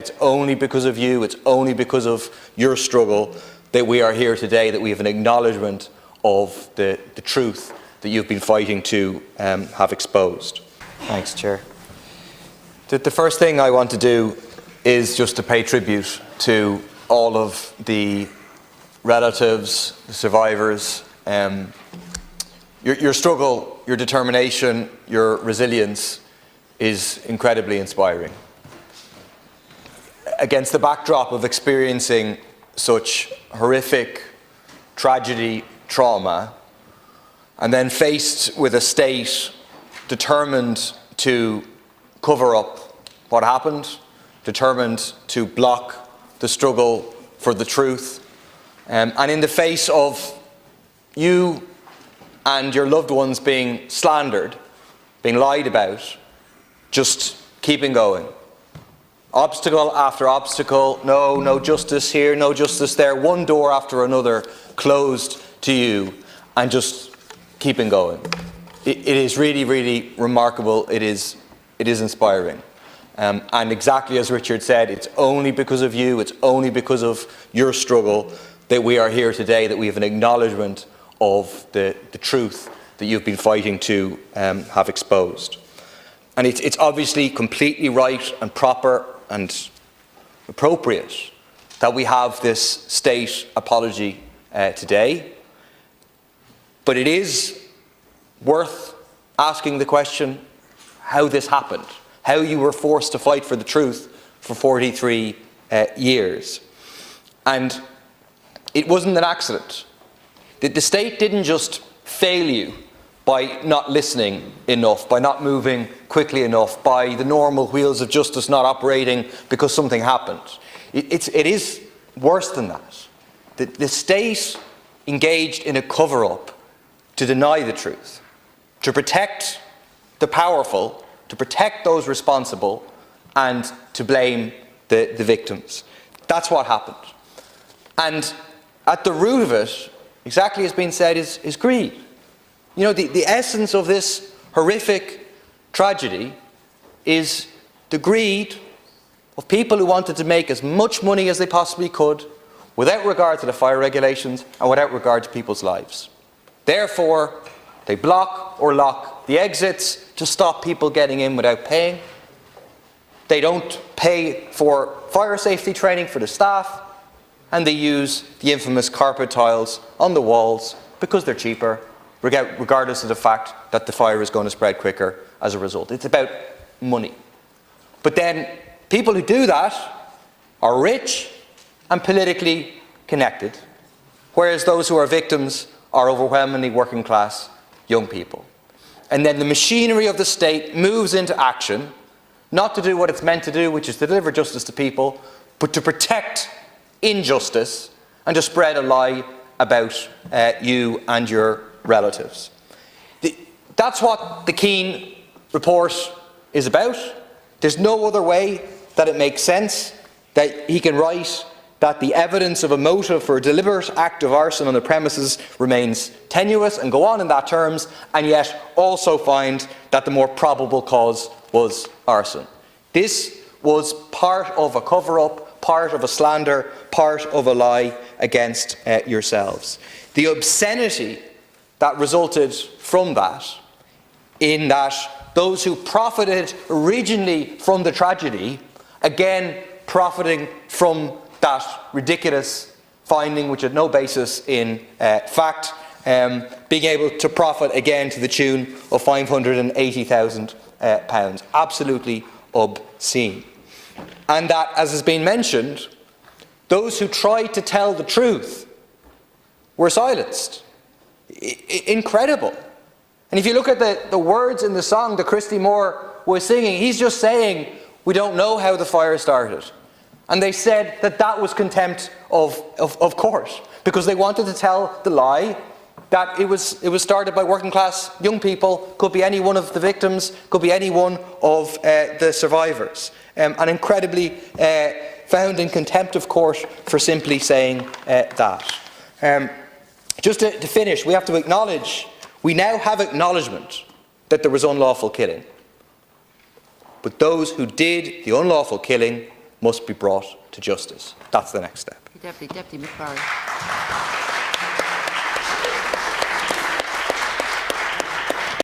It's only because of you, it's only because of your struggle that we are here today, that we have an acknowledgement of the truth that you've been fighting to have exposed. Thanks, Chair. The first thing I want to do is just to pay tribute to all of the relatives, the survivors. Your struggle, your determination, your resilience is incredibly inspiring. Against the backdrop of experiencing such horrific tragedy, trauma, and then faced with a state determined to cover up what happened, determined to block the struggle for the truth, and in the face of you and your loved ones being slandered, being lied about, just keeping going. Obstacle after obstacle, no justice here, no justice there, one door after another closed to you, and just keeping going. It is really, really remarkable. It is inspiring. And exactly as Richard said, it's only because of you, it's only because of your struggle that we are here today, that we have an acknowledgement of the truth that you've been fighting to have exposed. And it's obviously completely right and proper and appropriate that we have this state apology today. But it is worth asking the question how this happened, how you were forced to fight for the truth for 43 years. And it wasn't an accident. The state didn't just fail you by not listening enough, by not moving quickly enough, by the normal wheels of justice not operating because something happened. It is worse than that. The state engaged in a cover-up to deny the truth, to protect the powerful, to protect those responsible, and to blame the victims. That's what happened. And at the root of it, exactly as been said, is greed. You know, the essence of this horrific tragedy is the greed of people who wanted to make as much money as they possibly could without regard to the fire regulations and without regard to people's lives. Therefore, they block or lock the exits to stop people getting in without paying. They don't pay for fire safety training for the staff, and they use the infamous carpet tiles on the walls because they're cheaper, regardless of the fact that the fire is going to spread quicker as a result. It's about money. But then people who do that are rich and politically connected, whereas those who are victims are overwhelmingly working class young people. And then the machinery of the state moves into action, not to do what it's meant to do, which is to deliver justice to people, but to protect injustice and to spread a lie about you and your relatives. That's what the Keane report is about. There's no other way that it makes sense that he can write that the evidence of a motive for a deliberate act of arson on the premises remains tenuous, and go on in that terms, and yet also find that the more probable cause was arson. This was part of a cover-up, part of a slander, part of a lie against yourselves. The obscenity that resulted from that, in that those who profited originally from the tragedy, again profiting from that ridiculous finding which had no basis in fact, being able to profit again to the tune of £580,000. Absolutely obscene. And that, as has been mentioned, those who tried to tell the truth were silenced. Incredible. And if you look at the words in the song that Christy Moore was singing, he's just saying, we don't know how the fire started. And they said that was contempt of court, because they wanted to tell the lie that it was started by working class young people, could be any one of the victims, could be any one of the survivors. And incredibly found in contempt of court for simply saying that. Just to finish, we have to acknowledge, we now have acknowledgement that there was unlawful killing. But those who did the unlawful killing must be brought to justice. That's the next step. Deputy McBarry.